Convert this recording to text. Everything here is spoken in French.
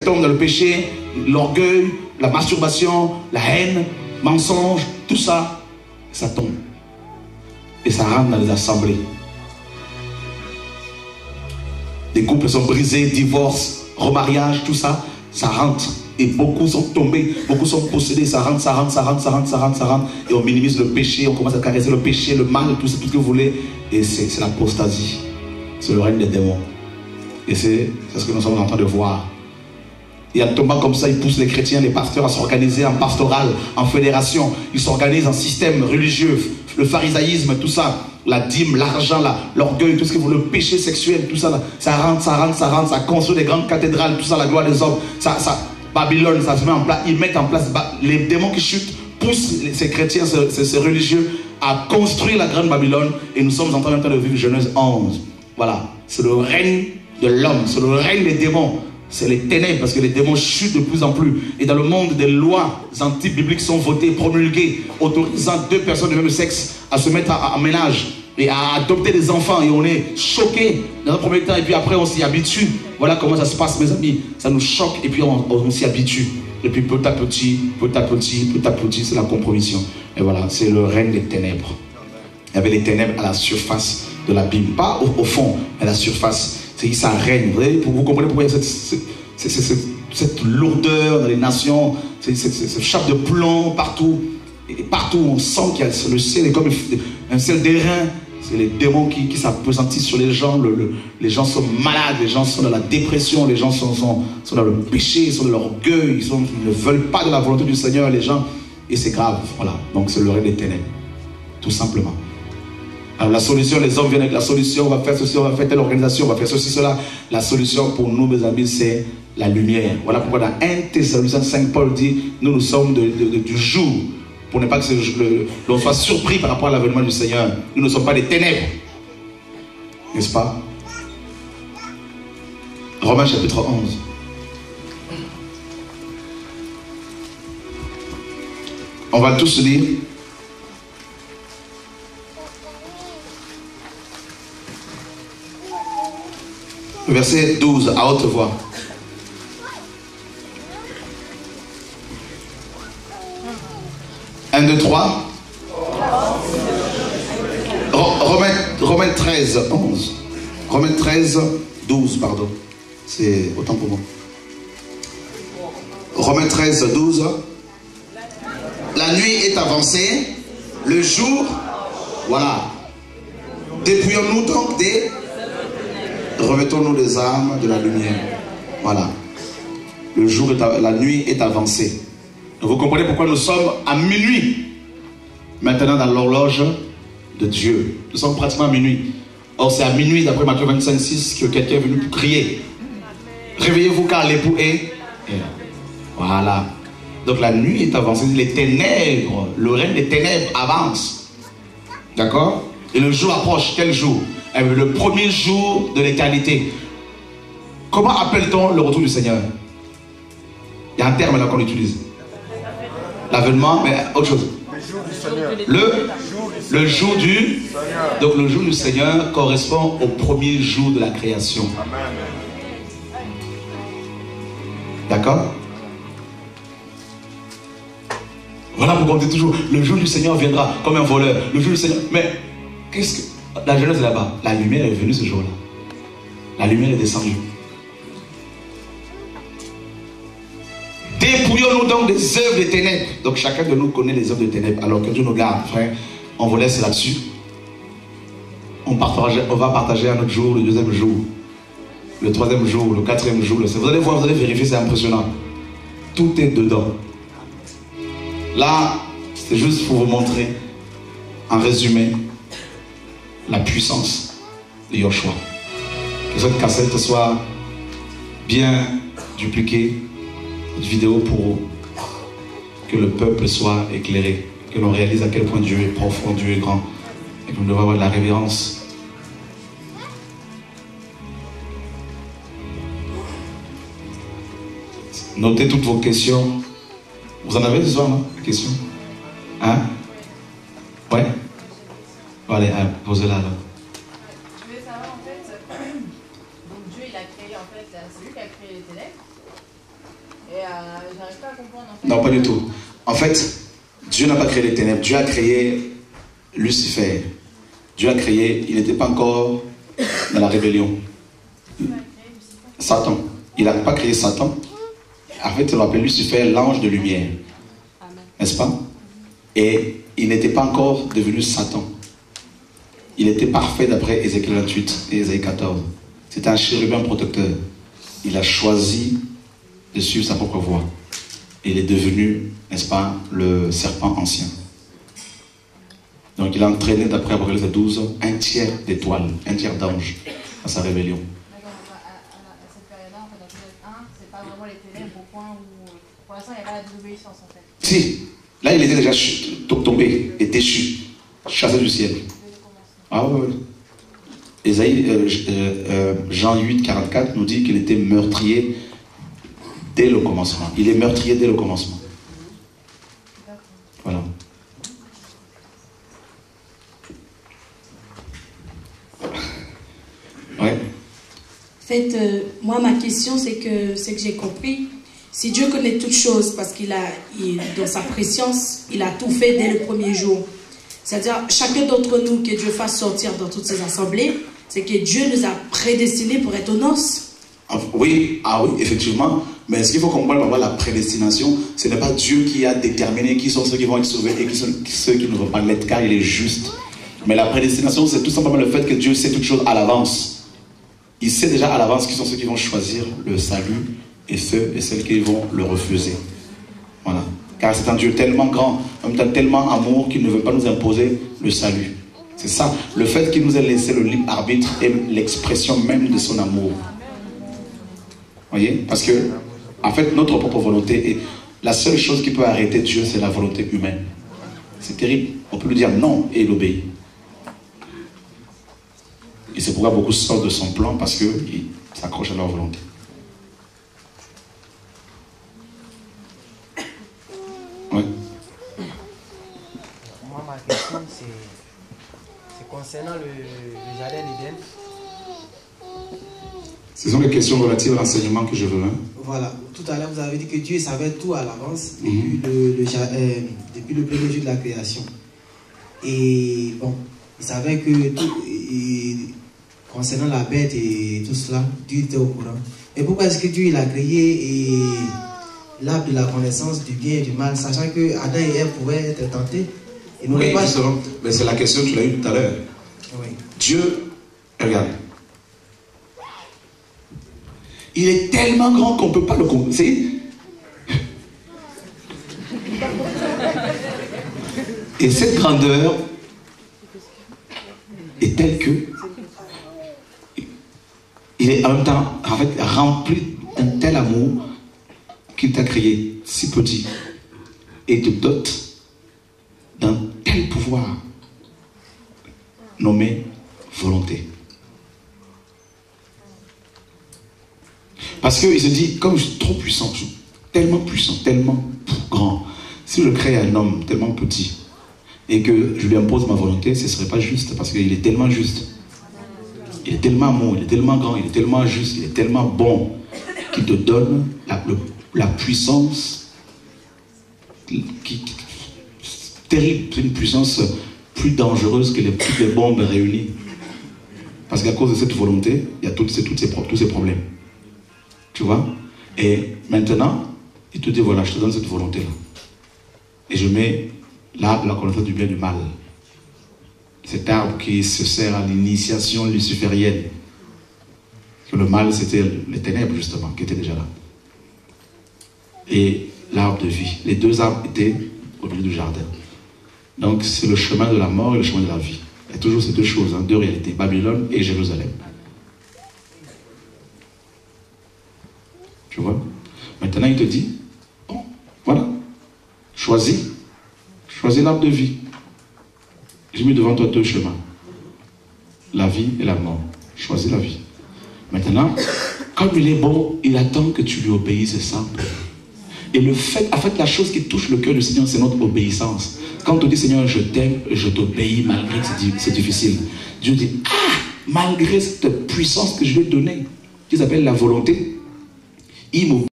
tombe dans le péché, l'orgueil, la masturbation, la haine, mensonge, tout ça, ça tombe. Et ça rentre dans les assemblées. Des couples sont brisés, divorce, remariage, tout ça, ça rentre. Et beaucoup sont tombés, beaucoup sont possédés, ça rentre, ça rentre, ça rentre, ça rentre, ça rentre, ça rentre. Et on minimise le péché, on commence à caresser le péché, le mal, tout ce que vous voulez. Et c'est l'apostasie. C'est le règne des démons. Et c'est ce que nous sommes en train de voir. Et en tombant comme ça, ils poussent les chrétiens, les pasteurs à s'organiser en pastoral, en fédération. Ils s'organisent en système religieux, le pharisaïsme, tout ça. La dîme, l'argent, l'orgueil, tout ce que vous voulez, le péché sexuel, tout ça, là, ça rentre, ça rentre, ça rentre, ça construit des grandes cathédrales, tout ça, la gloire des hommes. Babylone, ça se met en place, ils mettent en place, les démons qui chutent poussent ces chrétiens, ces religieux à construire la grande Babylone. Et nous sommes en train de vivre Genèse 11. Voilà, c'est le règne de l'homme, c'est le règne des démons. C'est les ténèbres parce que les démons chutent de plus en plus. Et dans le monde, des lois anti-bibliques sont votées, promulguées, autorisant 2 personnes du même sexe à se mettre en ménage et à adopter des enfants. Et on est choqués dans un premier temps et puis après on s'y habitue. Voilà comment ça se passe, mes amis. Ça nous choque et puis on s'y habitue. Et puis petit à petit, petit à petit, petit à petit, c'est la compromission. Et voilà, c'est le règne des ténèbres. Il y avait les ténèbres à la surface de l'abîme, pas au fond, mais à la surface. Ça règne. Vous comprenez pourquoi il y a cette lourdeur dans les nations, cette chape de plomb partout. Et partout on sent qu'il y a le ciel est comme un ciel d'airain. C'est les démons qui s'appesantissent sur les gens. Les gens sont malades, les gens sont dans la dépression, les gens sont dans le péché, ils sont dans l'orgueil, ils ne veulent pas de la volonté du Seigneur, les gens. Et c'est grave. Voilà. Donc c'est le règne des ténèbres. Tout simplement. Alors la solution, les hommes viennent avec la solution, on va faire ceci, on va faire telle organisation, on va faire ceci, cela. La solution pour nous, mes amis, c'est la lumière. Voilà pourquoi dans 1 Thessaloniciens 5, Paul dit, nous sommes du jour, pour ne pas que l'on soit surpris par rapport à l'avènement du Seigneur. Nous ne sommes pas des ténèbres. N'est-ce pas? Romains chapitre 11. On va tous lire. Verset 12, à haute voix. Un, deux, trois. Romains 13, 11. Romains 13, 12, pardon. C'est autant pour moi. Romains 13, 12. La nuit est avancée, le jour, voilà. Dépouillons-nous donc remettons-nous les armes de la lumière. Voilà. La nuit est avancée. Vous comprenez pourquoi nous sommes à minuit. Maintenant dans l'horloge de Dieu. Nous sommes pratiquement à minuit. Or c'est à minuit, d'après Matthieu 25, 6, que quelqu'un est venu pour crier. Réveillez-vous car l'époux est. Voilà. Donc la nuit est avancée. Les ténèbres, le règne des ténèbres avance. D'accord? Et le jour approche. Quel jour? Le premier jour de l'éternité. Comment appelle-t-on le retour du Seigneur? Il y a un terme là qu'on utilise. L'avènement, mais autre chose. Le jour du Seigneur. Donc le jour du Seigneur correspond au premier jour de la création. D'accord? Voilà pourquoi on dit toujours le jour du Seigneur viendra comme un voleur. Le jour du Seigneur. Mais qu'est-ce que. La Genèse est là-bas. La lumière est venue ce jour-là. La lumière est descendue. Dépouillons-nous donc des œuvres des ténèbres. Donc chacun de nous connaît les œuvres des ténèbres. Alors que Dieu nous garde, frère. On vous laisse là-dessus. On va partager un autre jour, le deuxième jour, le troisième jour, le quatrième jour. Vous allez voir, vous allez vérifier, c'est impressionnant. Tout est dedans. Là, c'est juste pour vous montrer, en résumé, la puissance de Yoshua. Que cette cassette soit bien dupliquée, cette vidéo, pour que le peuple soit éclairé, que l'on réalise à quel point Dieu est profond, Dieu est grand, et que nous devons avoir de la révérence. Notez toutes vos questions. Vous en avez ce soir, non? Des questions? Hein? Ouais? Allez, posez-la là. Je voulais savoir en fait, donc Dieu il a créé en fait, c'est lui qui a créé les ténèbres. j'arrive pas à comprendre. En fait. Non, pas du tout. En fait, Dieu n'a pas créé les ténèbres. Dieu a créé Lucifer. Dieu a créé, il n'était pas encore dans la rébellion. Satan. Il n'a pas créé Satan. En fait, on l'appelle Lucifer, l'ange de lumière. N'est-ce pas? Et il n'était pas encore devenu Satan. Il était parfait d'après Ézéchiel 28 et Ésaïe 14. C'était un chérubin protecteur. Il a choisi de suivre sa propre voie. Et il est devenu, n'est-ce pas, le serpent ancien. Donc il a entraîné, d'après Apocalypse 12, un tiers d'étoiles, un tiers d'anges à sa rébellion. D'accord, à cette période-là, en fait, dans Genèse 1, c'est pas vraiment les ténèbres au point où, pour l'instant, il n'y a pas la désobéissance, en fait. Si, là il était déjà tombé et déchu, chassé du ciel. Ah oui, oui. Jean 8, 44 nous dit qu'il était meurtrier dès le commencement. Il est meurtrier dès le commencement. Voilà. Ouais. En fait, moi, ma question, c'est que j'ai compris. Si Dieu connaît toutes choses, parce dans sa préscience, il a tout fait dès le premier jour. C'est-à-dire, chacun d'entre nous que Dieu fasse sortir dans toutes ces assemblées, c'est que Dieu nous a prédestinés pour être aux noces. Oui, effectivement. Mais ce qu'il faut comprendre par la prédestination, ce n'est pas Dieu qui a déterminé qui sont ceux qui vont être sauvés et qui sont ceux qui ne vont pas l'être, car il est juste. Mais la prédestination, c'est tout simplement le fait que Dieu sait toutes choses à l'avance. Il sait déjà à l'avance qui sont ceux qui vont choisir le salut et ceux et celles qui vont le refuser. Voilà. Car c'est un Dieu tellement grand, en même temps tellement amour qu'il ne veut pas nous imposer le salut. C'est ça. Le fait qu'il nous ait laissé le libre arbitre est l'expression même de son amour. Voyez? Parce que, en fait, notre propre volonté, la seule chose qui peut arrêter Dieu, c'est la volonté humaine. C'est terrible. On peut lui dire non et il obéit. Et c'est pourquoi beaucoup sortent de son plan, parce qu'ils s'accrochent à leur volonté. Oui. Moi, ma question, c'est concernant le jardin d'Éden. Ce sont les questions relatives à l'enseignement que je veux. Hein? Voilà. Tout à l'heure, vous avez dit que Dieu savait tout à l'avance depuis le premier jour de la création. Et bon, il savait que tout, concernant la bête et tout cela, Dieu était au courant. Et pourquoi est-ce que Dieu il a créé l'arbre de la connaissance du bien et du mal, sachant que Adam et Ève pouvaient être tentés? Oui, pas... mais c'est la question que tu l'as eue tout à l'heure. Oui. Dieu, regarde. Il est tellement grand qu'on ne peut pas le comprendre. Et cette grandeur est telle que il est en même temps en fait, rempli d'un tel amour qu'il t'a créé si petit et te dote d'un tel pouvoir nommé volonté. Parce qu'il se dit, comme je suis trop puissant, tellement grand, si je crée un homme tellement petit et que je lui impose ma volonté, ce ne serait pas juste, parce qu'il est tellement juste. Il est tellement amour, il est tellement grand, il est tellement juste, il est tellement bon qu'il te donne la puissance terrible, une puissance plus dangereuse que toutes les bombes réunies. Parce qu'à cause de cette volonté, il y a tous ces problèmes. Tu vois? Et maintenant, il te dit, voilà, je te donne cette volonté-là. Et je mets l'arbre de la connaissance du bien et du mal. Cet arbre qui se sert à l'initiation luciférienne. Que le mal, c'était les ténèbres, justement, qui étaient déjà là. Et l'arbre de vie. Les deux arbres étaient au milieu du jardin. Donc, c'est le chemin de la mort et le chemin de la vie. Il y a toujours ces deux choses, hein, deux réalités, Babylone et Jérusalem. Tu vois? Maintenant, il te dit, bon, voilà, choisis l'arbre de vie. J'ai mis devant toi deux chemins, la vie et la mort. Choisis la vie. Maintenant, comme il est bon, il attend que tu lui obéisses, c'est simple. Et le fait, en fait, la chose qui touche le cœur du Seigneur, c'est notre obéissance. Quand on te dit, Seigneur, je t'aime, je t'obéis malgré que c'est difficile. Dieu dit, malgré cette puissance que je vais te donner, qui s'appelle la volonté, il m'obéit.